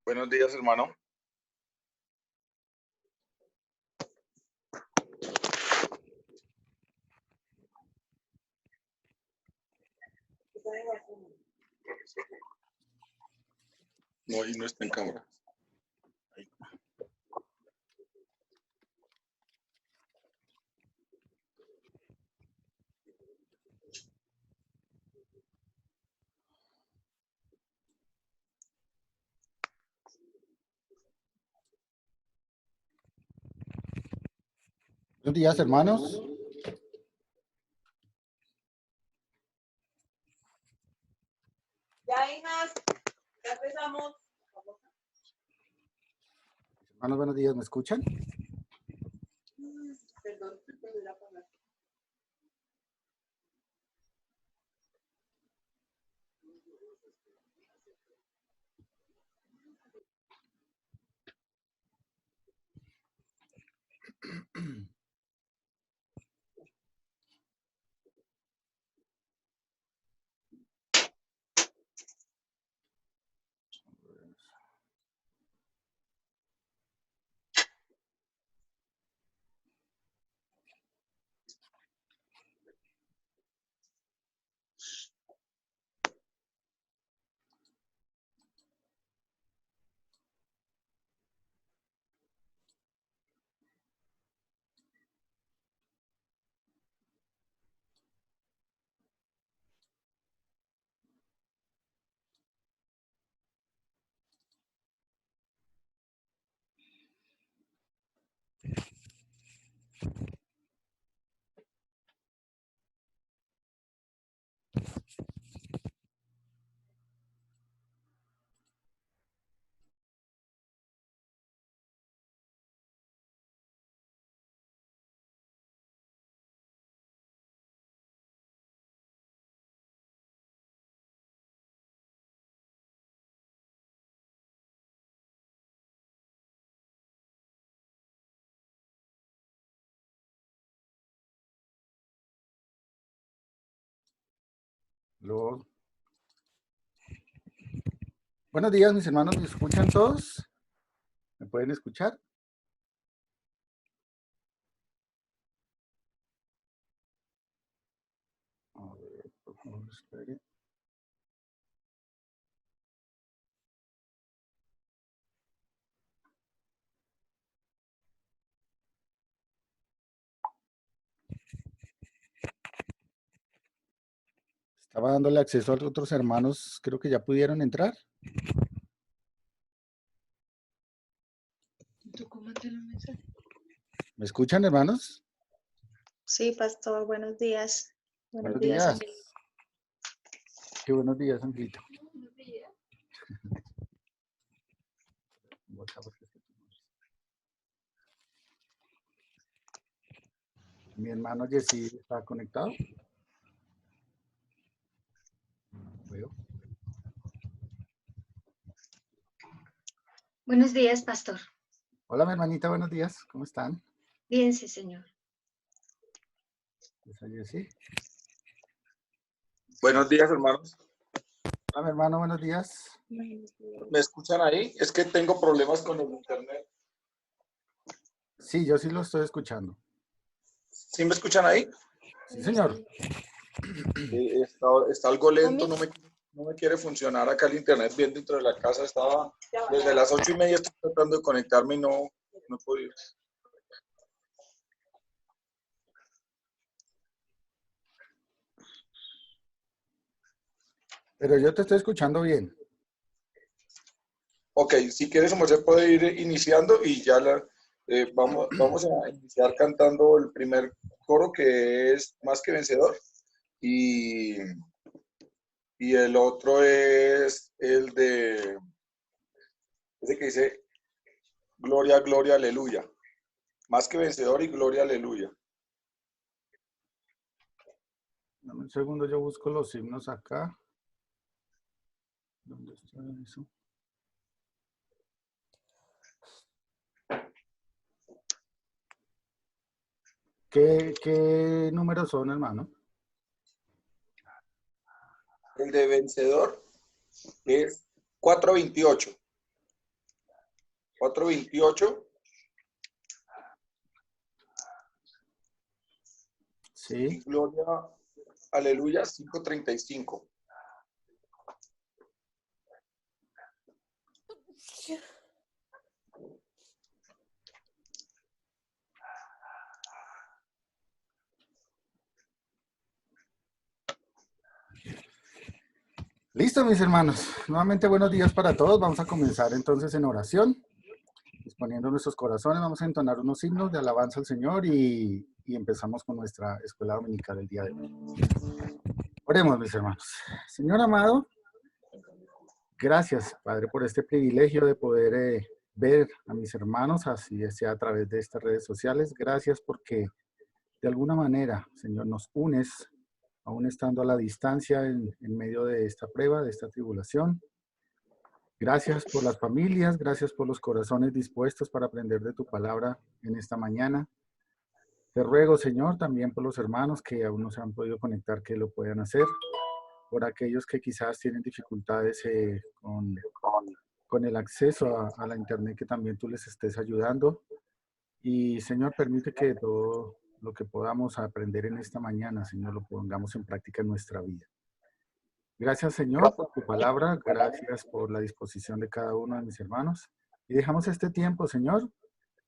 Buenos días, hermano. No, ahí no está en cámara. Ahí. Buenos días, hermanos. Ya, hijas, ya empezamos. Hermanos, buenos días, ¿me escuchan? Perdón, me voy a apagar. Luego. Buenos días, mis hermanos, ¿me escuchan todos? ¿Me pueden escuchar? A ver, por favor, espere. Estaba dándole acceso a otros hermanos, creo que ya pudieron entrar. ¿Me escuchan, hermanos? Sí, pastor, buenos días. Buenos días. Angelita. Qué buenos días, Angelita. Buenos días. Mi hermano Jessy está conectado. Veo. Buenos días, pastor. Hola, mi hermanita, buenos días. ¿Cómo están? Bien, sí, señor. ¿Esa Jessy? Buenos días, hermanos. Hola, mi hermano, buenos días. ¿Me escuchan ahí? Es que tengo problemas con el internet. Sí, yo sí lo estoy escuchando. ¿Sí me escuchan ahí? Sí, señor. Está algo lento, no me quiere funcionar acá el internet bien dentro de la casa. Estaba desde las 8:30 estoy tratando de conectarme y no he podido. Pero yo te estoy escuchando bien. Ok, si quieres, se puede ir iniciando y ya vamos a iniciar cantando el primer coro, que es Más que Vencedor, y el otro es ese que dice Gloria, Gloria, Aleluya. Más que Vencedor y Gloria, Aleluya. Dame un segundo, yo busco los himnos acá. ¿Dónde está eso? ¿Qué números son, hermano? El de Vencedor es 428. 428. Sí. Y Gloria, Aleluya, 535. Listo, mis hermanos. Nuevamente buenos días para todos. Vamos a comenzar entonces en oración. Disponiendo nuestros corazones, vamos a entonar unos himnos de alabanza al Señor y empezamos con nuestra escuela dominical del día de hoy. Oremos, mis hermanos. Señor amado, gracias, Padre, por este privilegio de poder ver a mis hermanos, así sea a través de estas redes sociales. Gracias porque de alguna manera, Señor, nos unes, aún estando a la distancia en medio de esta prueba, de esta tribulación. Gracias por las familias, gracias por los corazones dispuestos para aprender de tu palabra en esta mañana. Te ruego, Señor, también por los hermanos que aún no se han podido conectar, que lo puedan hacer. Por aquellos que quizás tienen dificultades con el acceso a la internet, que también tú les estés ayudando. Y, Señor, permite que todo lo que podamos aprender en esta mañana, Señor, lo pongamos en práctica en nuestra vida. Gracias, Señor, por tu palabra. Gracias por la disposición de cada uno de mis hermanos. Y dejamos este tiempo, Señor,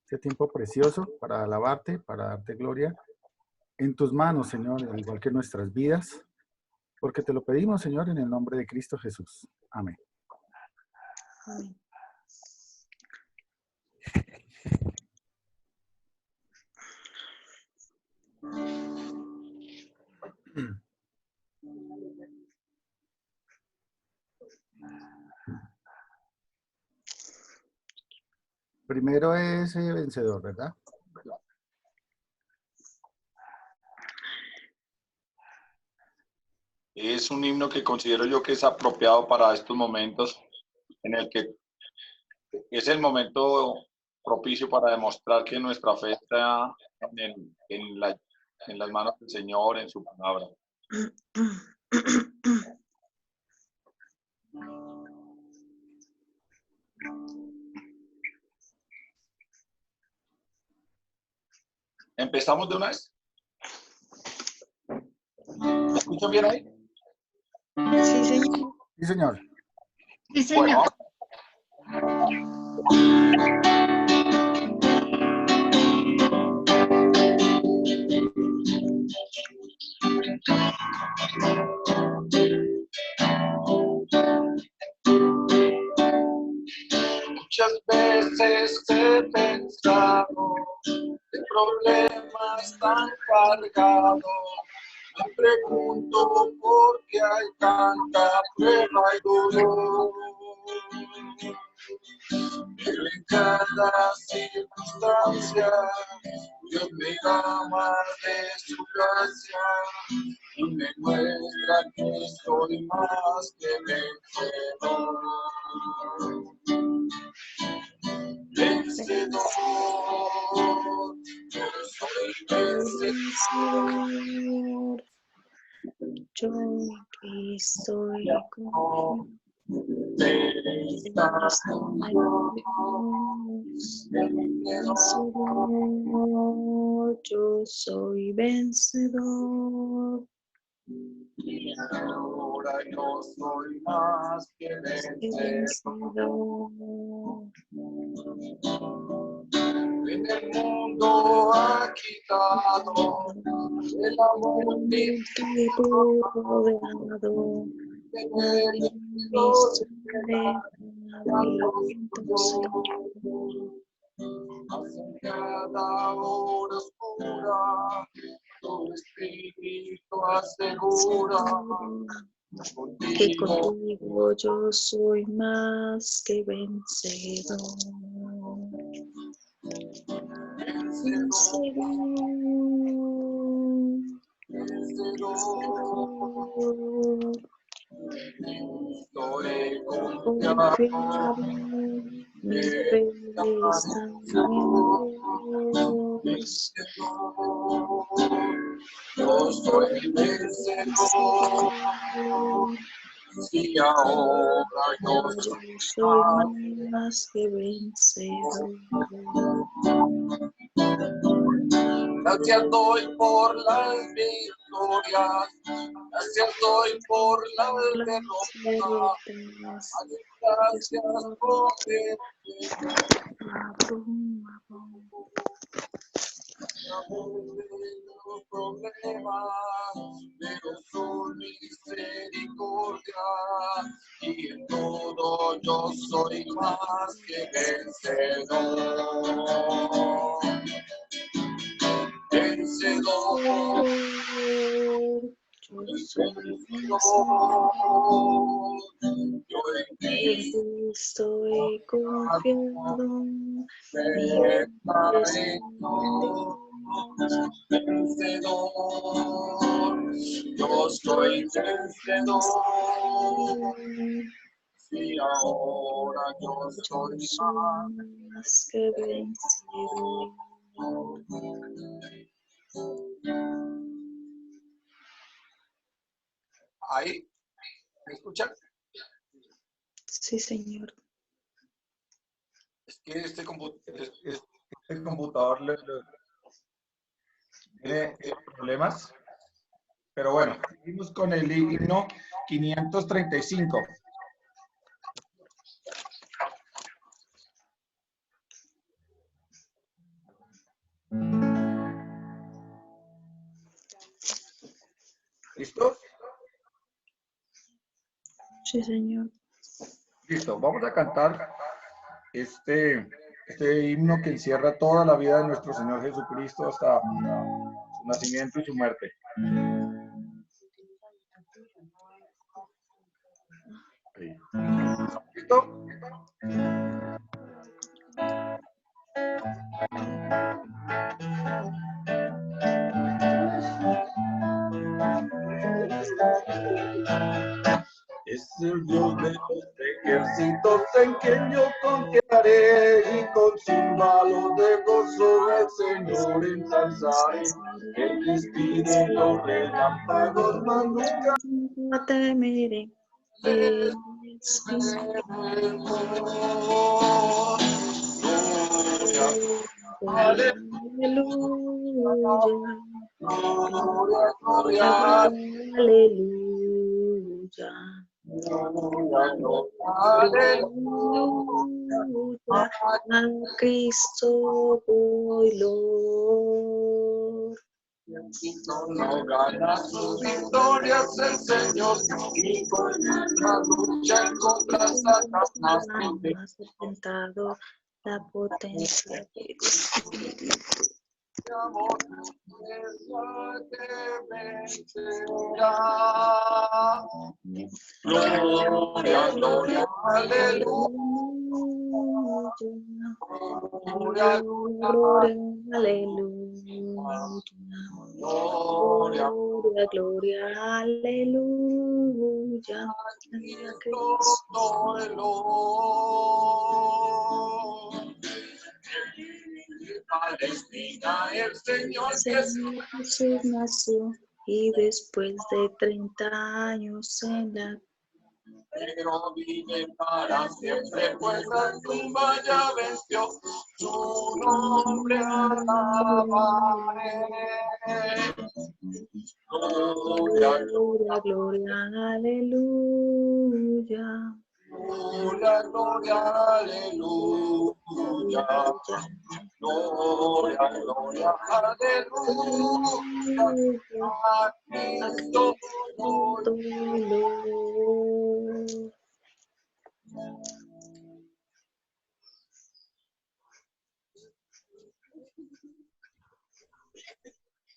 este tiempo precioso para alabarte, para darte gloria, en tus manos, Señor, al igual que nuestras vidas, porque te lo pedimos, Señor, en el nombre de Cristo Jesús. Amén. Amén. Primero es vencedor, ¿verdad? Es un himno que considero yo que es apropiado para estos momentos, en el que es el momento propicio para demostrar que nuestra fe está en las manos del Señor, en su palabra. ¿Empezamos de una vez? ¿Me escuchan bien ahí? Sí, señor. Sí, señor. Sí, señor. Muchas veces he pensado en problemas tan cargados. Me pregunto por qué hay tanta prueba y dolor. Pero en cada circunstancia Dios me llama de su gracia y me muestra que soy más que vencedor. Vencedor, yo soy vencedor. Yo que estoy con vencedor, yo soy vencedor. y ahora yo soy más que vencedor. En el mundo ha quitado el amor mío. Cada hora oscura, tu espíritu asegura. Que contigo yo soy más que vencedor. Estoy Confiado, mis fe están en Dios. Yo soy vencedor. Si ahora yo soy más que vencedor. Gracias doy por las victorias, gracias doy por las derrotas, gracias porque los problemas, pero su misericordia, y en todo yo soy más que vencedor. Vencedor, Yo soy yo en ti estoy confiado. Vencedor, yo soy vencedor. Si ahora yo soy más que vencedor. Ahí, ¿me escuchan? Sí, Señor. Es que este computador tiene problemas, pero bueno, seguimos con el himno 535. ¿Listo? Sí, Señor. Listo, vamos a cantar este himno que encierra toda la vida de nuestro Señor Jesucristo hasta su nacimiento y su muerte. ¿Listo? Es el Dios de los ejércitos en quien yo confiaré, y con címbalos de gozo al Señor ensalzaré. Él despide los relámpagos, mas nunca No temeré. Es mi aleluya. gloria, Aleluya. Aleluya. A Cristo voy, Lord. no gana sus victorias el Señor, y con nuestra lucha en contra Satanás. Has tentado la potencia del Espíritu. Amor, que vencerá. Gloria, gloria, aleluya. Gloria, Gloria, aleluya. gloria, Gloria, gloria, aleluya. Cristo el Lord. Palestina, el Señor Jesús nació y después de 30 años en la pero vive para siempre, pues la tumba ya venció, su nombre alabaré. Gloria, Gloria, gloria, aleluya. gloria, gloria, aleluya. Gloria, gloria, aleluya. A Cristo Dolor.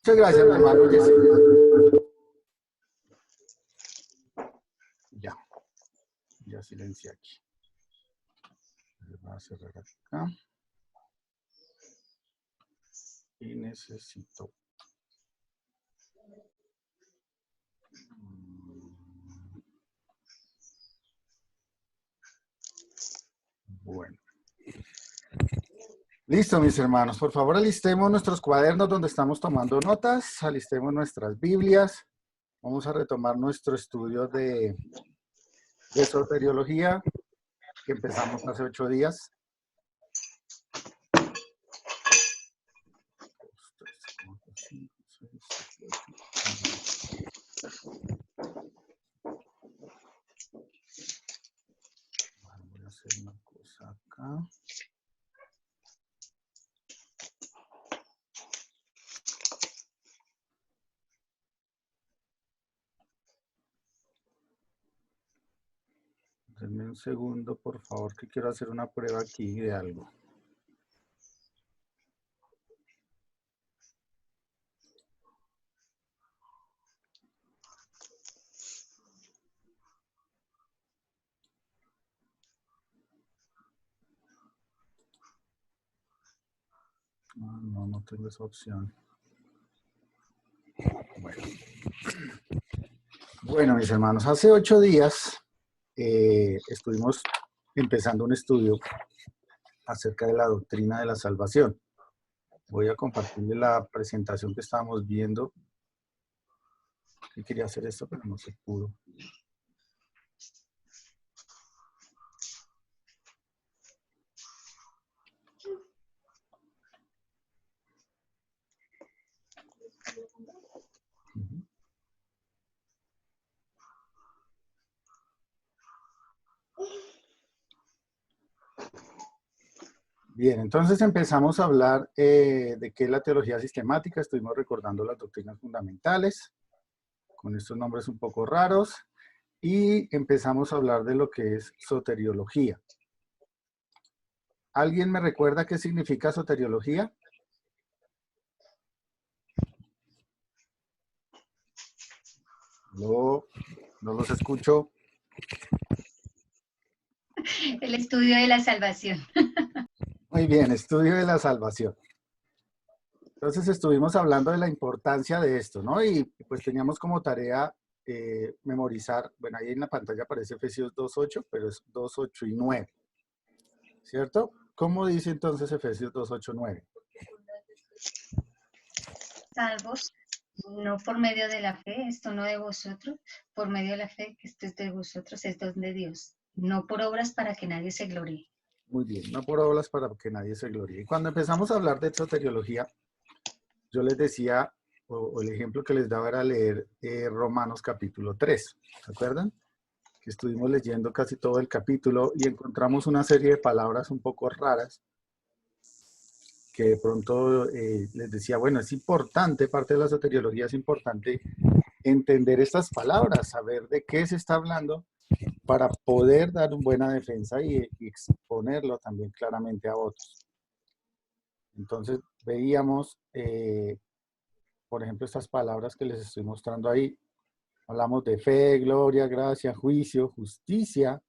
Muchas gracias, mi hermano Jesse. Ya silencié aquí. Voy a cerrar acá. Y necesito. Bueno. Listo, mis hermanos. Por favor, alistemos nuestros cuadernos donde estamos tomando notas. Alistemos nuestras Biblias. Vamos a retomar nuestro estudio de soteriología que empezamos hace 8 días. Voy a hacer una cosa acá. Denme un segundo, por favor, que quiero hacer una prueba aquí de algo. No, no tengo esa opción. Bueno, mis hermanos, hace 8 días estuvimos empezando un estudio acerca de la doctrina de la salvación. Voy a compartirle la presentación que estábamos viendo. Y quería hacer esto, pero no se pudo. Bien, entonces empezamos a hablar de qué es la teología sistemática. Estuvimos recordando las doctrinas fundamentales, con estos nombres un poco raros, y empezamos a hablar de lo que es soteriología. ¿Alguien me recuerda qué significa soteriología? No los escucho. El estudio de la salvación. Muy bien, estudio de la salvación. Entonces estuvimos hablando de la importancia de esto, ¿no? Y pues teníamos como tarea memorizar, bueno, ahí en la pantalla aparece Efesios 2.8, pero es 2.8 y 9, ¿cierto? ¿Cómo dice entonces Efesios 2.8, 9? Salvos, no por medio de la fe, esto no de vosotros, por medio de la fe, que esto es de vosotros, es don de Dios, no por obras para que nadie se gloríe. Muy bien, no por obras para que nadie se gloríe. Y cuando empezamos a hablar de soteriología, yo les decía, o el ejemplo que les daba era leer Romanos capítulo 3, ¿se acuerdan? Que estuvimos leyendo casi todo el capítulo y encontramos una serie de palabras un poco raras que de pronto les decía, bueno, es importante, parte de la soteriología es importante entender estas palabras, saber de qué se está hablando para poder dar una buena defensa y exponerlo también claramente a otros. Entonces veíamos, por ejemplo, estas palabras que les estoy mostrando ahí. Hablamos de fe, gloria, gracia, juicio, justicia,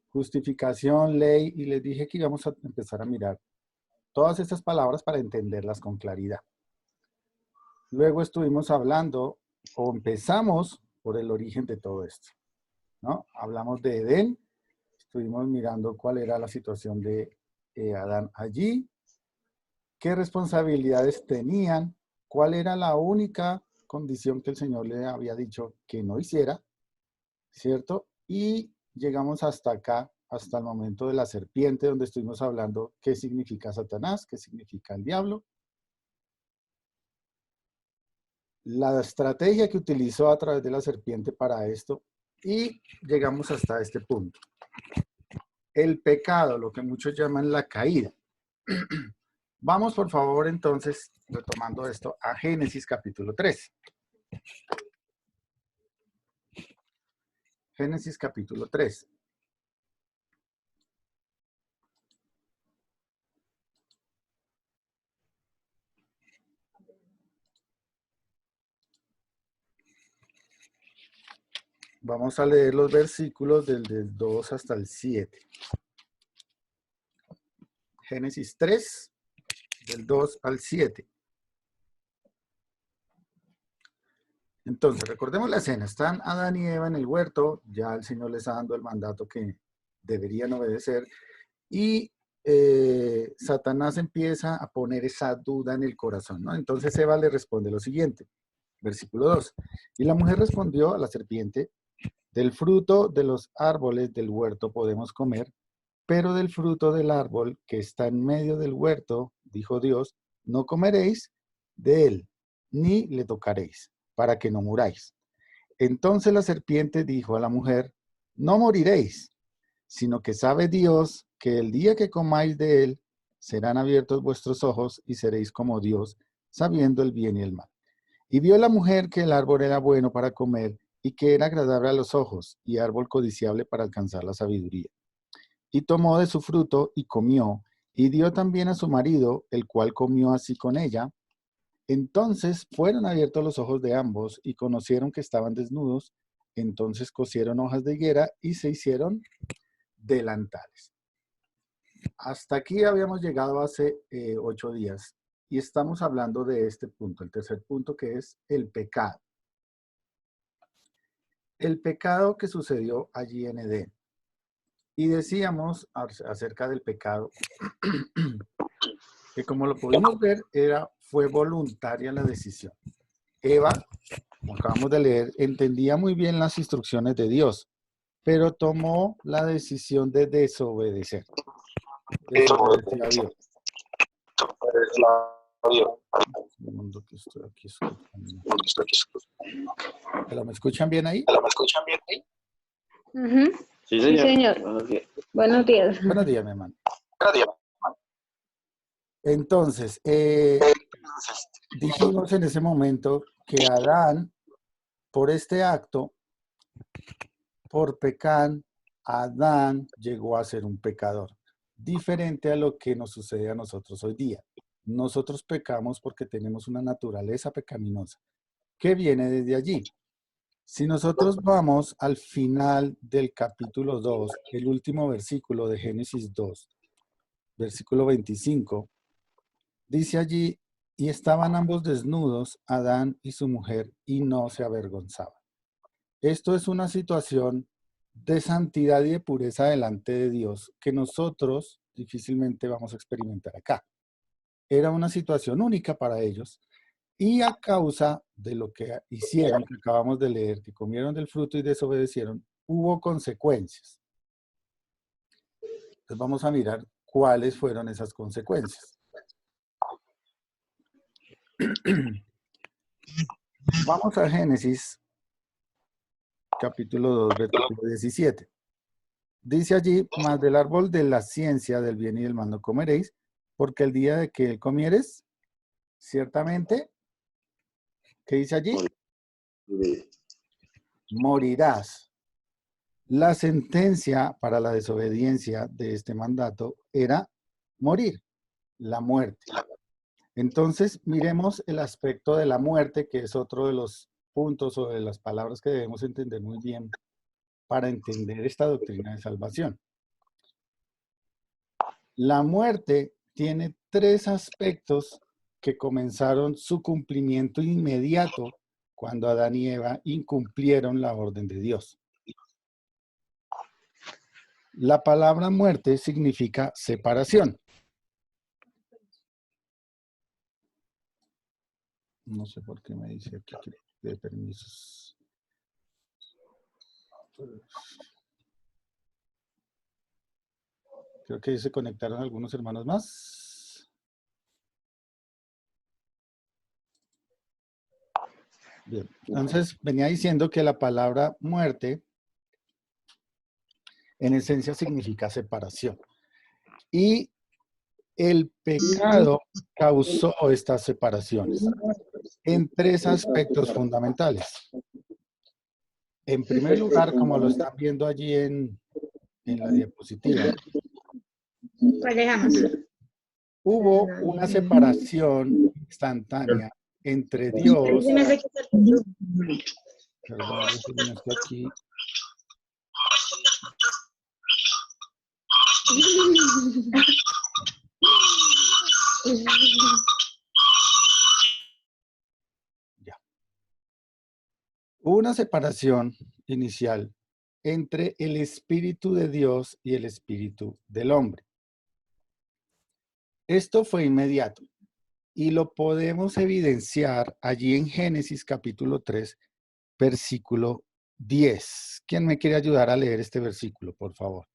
justificación, ley, y les dije que íbamos a empezar a mirar todas estas palabras para entenderlas con claridad. Luego estuvimos hablando, o empezamos por el origen de todo esto, ¿no? Hablamos de Edén, estuvimos mirando cuál era la situación de Adán allí, qué responsabilidades tenían, cuál era la única condición que el Señor le había dicho que no hiciera, ¿cierto? Y llegamos hasta acá, hasta el momento de la serpiente, donde estuvimos hablando qué significa Satanás, qué significa el diablo. La estrategia que utilizó a través de la serpiente para esto, y llegamos hasta este punto. El pecado, lo que muchos llaman la caída. Vamos, por favor, entonces, retomando esto, a Génesis capítulo 3. Génesis capítulo 3. Vamos a leer los versículos del 2 hasta el 7. Génesis 3, del 2 al 7. Entonces, recordemos la escena. Están Adán y Eva en el huerto. Ya el Señor les está dando el mandato que deberían obedecer. Y Satanás empieza a poner esa duda en el corazón, ¿no? Entonces Eva le responde lo siguiente. Versículo 2. Y la mujer respondió a la serpiente: del fruto de los árboles del huerto podemos comer, pero del fruto del árbol que está en medio del huerto, dijo Dios, no comeréis de él, ni le tocaréis, para que no muráis. Entonces la serpiente dijo a la mujer: no moriréis, sino que sabe Dios que el día que comáis de él, serán abiertos vuestros ojos y seréis como Dios, sabiendo el bien y el mal. Y vio la mujer que el árbol era bueno para comer y que era agradable a los ojos y árbol codiciable para alcanzar la sabiduría. Y tomó de su fruto y comió, y dio también a su marido, el cual comió así con ella. Entonces fueron abiertos los ojos de ambos y conocieron que estaban desnudos. Entonces cosieron hojas de higuera y se hicieron delantales. Hasta aquí habíamos llegado hace 8 días y estamos hablando de este punto, el tercer punto, que es el pecado. El pecado que sucedió allí en Edén. Y decíamos acerca del pecado que, como lo pudimos ver, fue voluntaria la decisión. Eva, como acabamos de leer, entendía muy bien las instrucciones de Dios, pero tomó la decisión de desobedecer. Desobedeció a Dios. Un segundo que estoy aquí escuchando. ¿Me escuchan bien ahí? Ujú. Sí, Sí, señor. señor. Buenos días. Buenos días. Buenos días, mi hermano. Entonces, dijimos en ese momento que Adán, por este acto, por pecar, Adán llegó a ser un pecador, diferente a lo que nos sucede a nosotros hoy día. Nosotros pecamos porque tenemos una naturaleza pecaminosa que viene desde allí. Si nosotros vamos al final del capítulo 2, el último versículo de Génesis 2, versículo 25, dice allí: y estaban ambos desnudos, Adán y su mujer, y no se avergonzaban. Esto es una situación de santidad y de pureza delante de Dios que nosotros difícilmente vamos a experimentar acá. Era una situación única para ellos, y a causa de lo que hicieron, que acabamos de leer, que comieron del fruto y desobedecieron, hubo consecuencias. Entonces vamos a mirar cuáles fueron esas consecuencias. Vamos a Génesis, capítulo 2, versículo 17. Dice allí: mas del árbol de la ciencia del bien y del mal no comeréis, porque el día de que él comieres, ciertamente, ¿qué dice allí? Morirás. La sentencia para la desobediencia de este mandato era morir, la muerte. Entonces, miremos el aspecto de la muerte, que es otro de los puntos o de las palabras que debemos entender muy bien para entender esta doctrina de salvación. La muerte tiene 3 aspectos que comenzaron su cumplimiento inmediato cuando Adán y Eva incumplieron la orden de Dios. La palabra muerte significa separación. No sé por qué me dice aquí que de permisos. Creo que se conectaron algunos hermanos más. Bien, entonces venía diciendo que la palabra muerte en esencia significa separación. Y el pecado causó estas separaciones en tres aspectos fundamentales. En primer lugar, como lo están viendo allí en la diapositiva, Pues dejamos. hubo una separación instantánea entre Dios. Se me hace que se perdió. Perdón, déjenme esto aquí. Ya. Hubo una separación inicial entre el Espíritu de Dios y el Espíritu del hombre. Esto fue inmediato y lo podemos evidenciar allí en Génesis capítulo 3, versículo 10. ¿Quién me quiere ayudar a leer este versículo, por favor?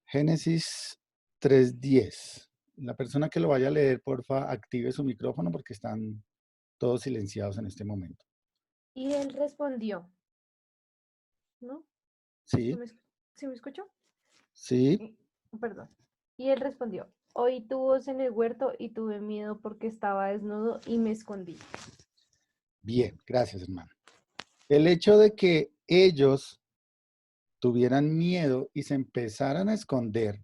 Génesis 3:10. La persona que lo vaya a leer, porfa, active su micrófono porque están todos silenciados en este momento. Y él respondió, ¿no? ¿Sí? ¿Sí me escuchó? ¿Sí? Perdón. Y él respondió, oí tu voz en el huerto y tuve miedo porque estaba desnudo y me escondí. Bien, gracias, hermano. El hecho de que ellos tuvieran miedo y se empezaran a esconder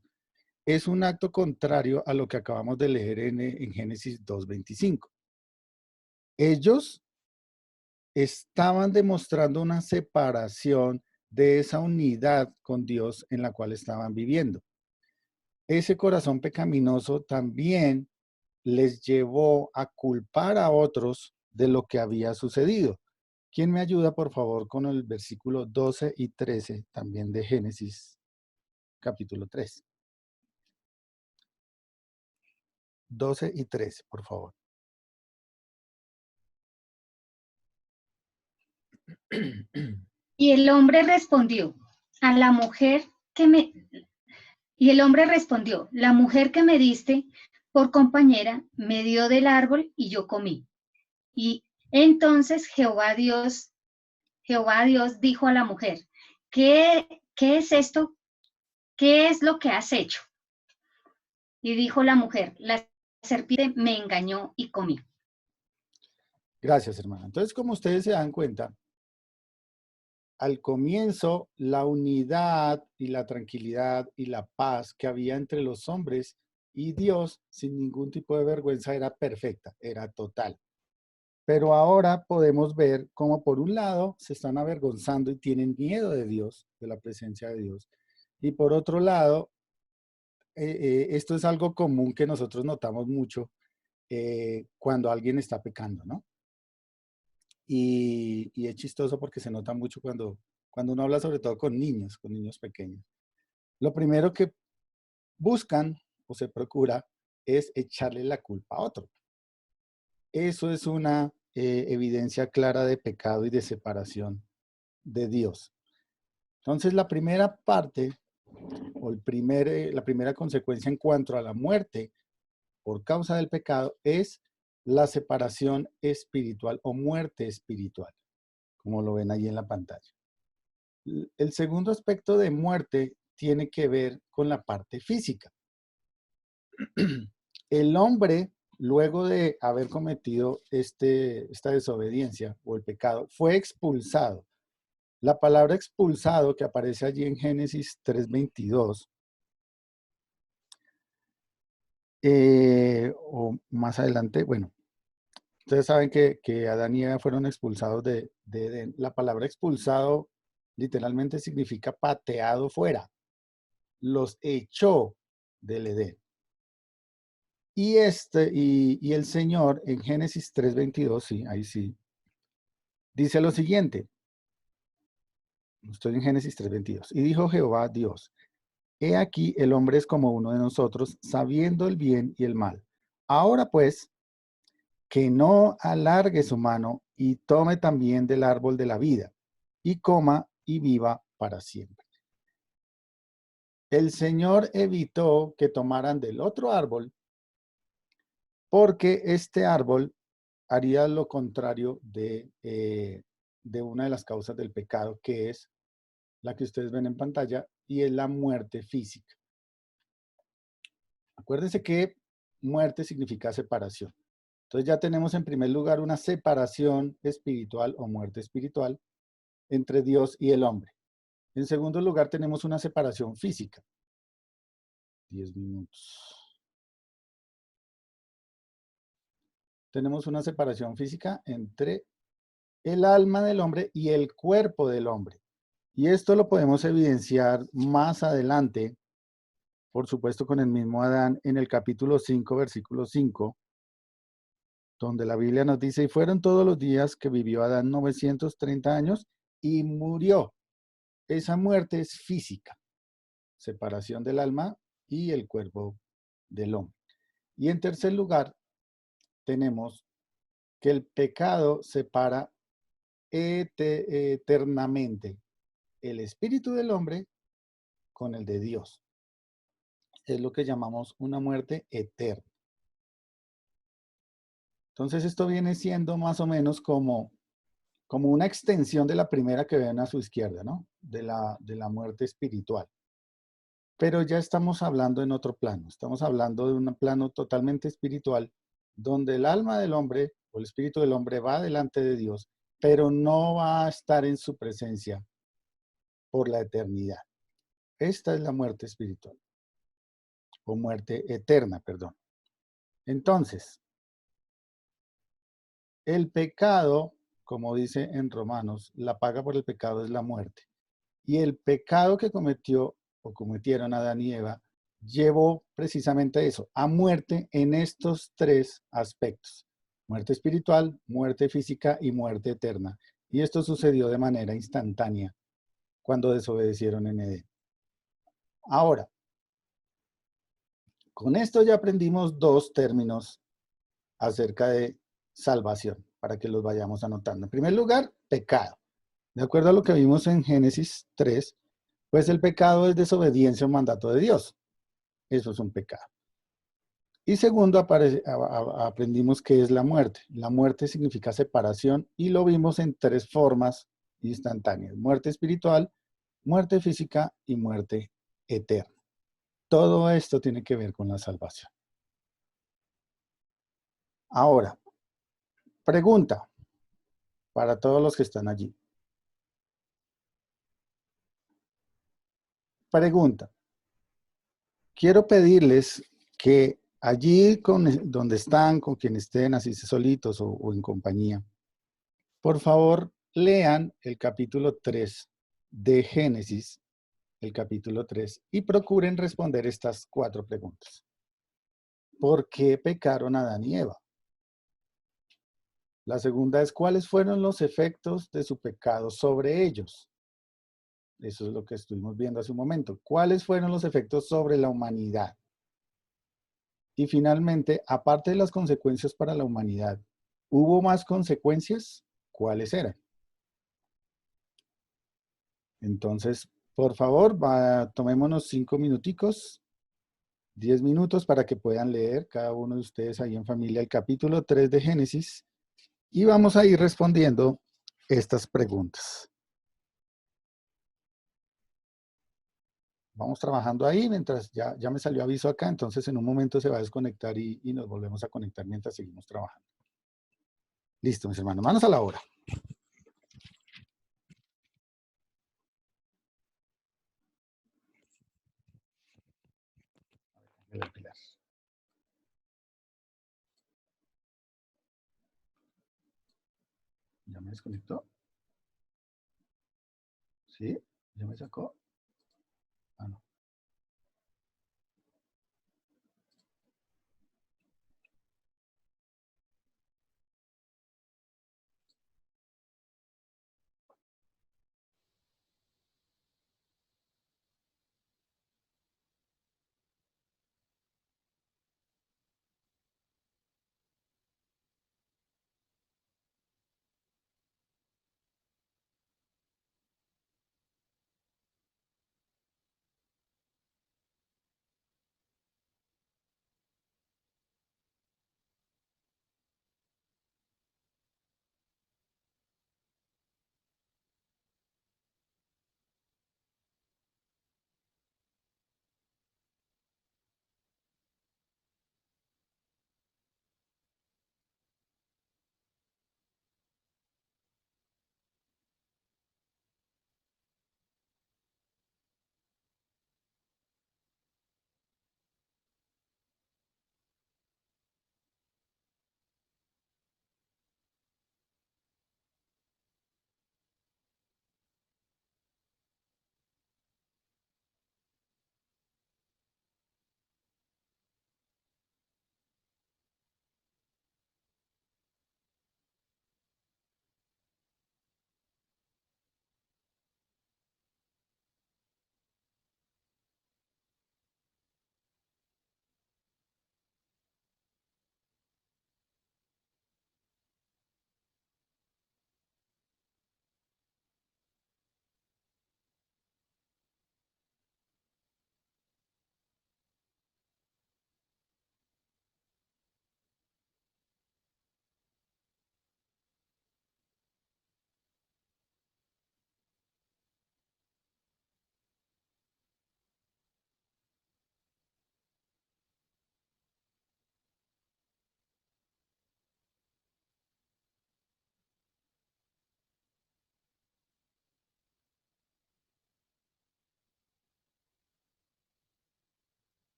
es un acto contrario a lo que acabamos de leer en Génesis 2:25. Ellos estaban demostrando una separación de esa unidad con Dios en la cual estaban viviendo. Ese corazón pecaminoso también les llevó a culpar a otros de lo que había sucedido. ¿Quién me ayuda, por favor, con el versículo 12 y 13 también de Génesis capítulo 3? 12 y 13, por favor. Y el hombre respondió, a la mujer que me... Y el hombre respondió, la mujer que me diste por compañera me dio del árbol y yo comí. Y entonces Jehová Dios dijo a la mujer, ¿qué es esto? ¿Qué es lo que has hecho? Y dijo la mujer, la serpiente me engañó y comí. Gracias, hermana. Entonces, como ustedes se dan cuenta, al comienzo, la unidad y la tranquilidad y la paz que había entre los hombres y Dios, sin ningún tipo de vergüenza, era perfecta, era total. Pero ahora podemos ver cómo por un lado se están avergonzando y tienen miedo de Dios, de la presencia de Dios. Y por otro lado, esto es algo común que nosotros notamos mucho cuando alguien está pecando, ¿no? Y es chistoso porque se nota mucho cuando uno habla sobre todo con niños pequeños. Lo primero que buscan o se procura es echarle la culpa a otro. Eso es una evidencia clara de pecado y de separación de Dios. Entonces, la primera parte o la primera consecuencia en cuanto a la muerte por causa del pecado es la separación espiritual o muerte espiritual, como lo ven ahí en la pantalla. El segundo aspecto de muerte tiene que ver con la parte física. El hombre, luego de haber cometido esta desobediencia o el pecado, fue expulsado. La palabra expulsado que aparece allí en Génesis 3:22, o más adelante, bueno, ustedes saben que Adán y Eva fueron expulsados de Edén. La palabra expulsado literalmente significa pateado fuera. Los echó del Edén. Y el Señor en Génesis 3:22, sí, ahí sí, dice lo siguiente. Estoy en Génesis 3:22. Y dijo Jehová Dios, he aquí el hombre es como uno de nosotros, sabiendo el bien y el mal. Ahora pues, que no alargue su mano y tome también del árbol de la vida, y coma y viva para siempre. el Señor evitó que tomaran del otro árbol porque este árbol haría lo contrario de una de las causas del pecado, que es la que ustedes ven en pantalla, y es la muerte física. Acuérdense que muerte significa separación. Entonces ya tenemos en primer lugar una separación espiritual o muerte espiritual entre Dios y el hombre. En segundo lugar tenemos una separación física. 10 minutos. Tenemos una separación física entre el alma del hombre y el cuerpo del hombre. Y esto lo podemos evidenciar más adelante, por supuesto con el mismo Adán, en el capítulo 5, versículo 5, donde la Biblia nos dice, y fueron todos los días que vivió Adán 930 años y murió. Esa muerte es física, separación del alma y el cuerpo del hombre. Y en tercer lugar, tenemos que el pecado separa eternamente el espíritu del hombre con el de Dios. Es lo que llamamos una muerte eterna. Entonces esto viene siendo más o menos como una extensión de la primera que ven a su izquierda, ¿no? De la muerte espiritual. Pero ya estamos hablando en otro plano. Estamos hablando de un plano totalmente espiritual, donde el alma del hombre o el espíritu del hombre va delante de Dios, pero no va a estar en su presencia por la eternidad. Esta es la muerte espiritual, o muerte eterna, perdón. Entonces, el pecado, como dice en Romanos, la paga por el pecado es la muerte. Y el pecado que cometió o cometieron Adán y Eva llevó precisamente a eso, a muerte en estos tres aspectos. Muerte espiritual, muerte física y muerte eterna. Y esto sucedió de manera instantánea cuando desobedecieron en Edén. Ahora, con esto ya aprendimos dos términos acerca de salvación, para que los vayamos anotando. En primer lugar, pecado. De acuerdo a lo que vimos en Génesis 3, pues el pecado es desobediencia a un mandato de Dios. Eso es un pecado. Y segundo, aprendimos qué es la muerte. La muerte significa separación y lo vimos en tres formas instantáneas. Muerte espiritual, muerte física y muerte eterna. Todo esto tiene que ver con la salvación. Ahora, pregunta para todos los que están allí. Pregunta. Quiero pedirles que allí donde están, con quien estén, así solitos o en compañía, por favor lean el capítulo 3 de Génesis, el capítulo 3, y procuren responder estas 4 preguntas. ¿Por qué pecaron Adán y Eva? La segunda es, ¿cuáles fueron los efectos de su pecado sobre ellos? Eso es lo que estuvimos viendo hace un momento. ¿Cuáles fueron los efectos sobre la humanidad? Y finalmente, aparte de las consecuencias para la humanidad, ¿hubo más consecuencias? ¿Cuáles eran? Entonces, por favor, tomémonos 5 minuticos, 10 minutos para que puedan leer cada uno de ustedes ahí en familia el capítulo 3 de Génesis y vamos a ir respondiendo estas preguntas. Vamos trabajando ahí mientras ya me salió aviso acá, entonces en un momento se va a desconectar y nos volvemos a conectar mientras seguimos trabajando. Listo, mis hermanos, manos a la obra. ¿Ya me desconectó? ¿Sí? ¿Ya me sacó?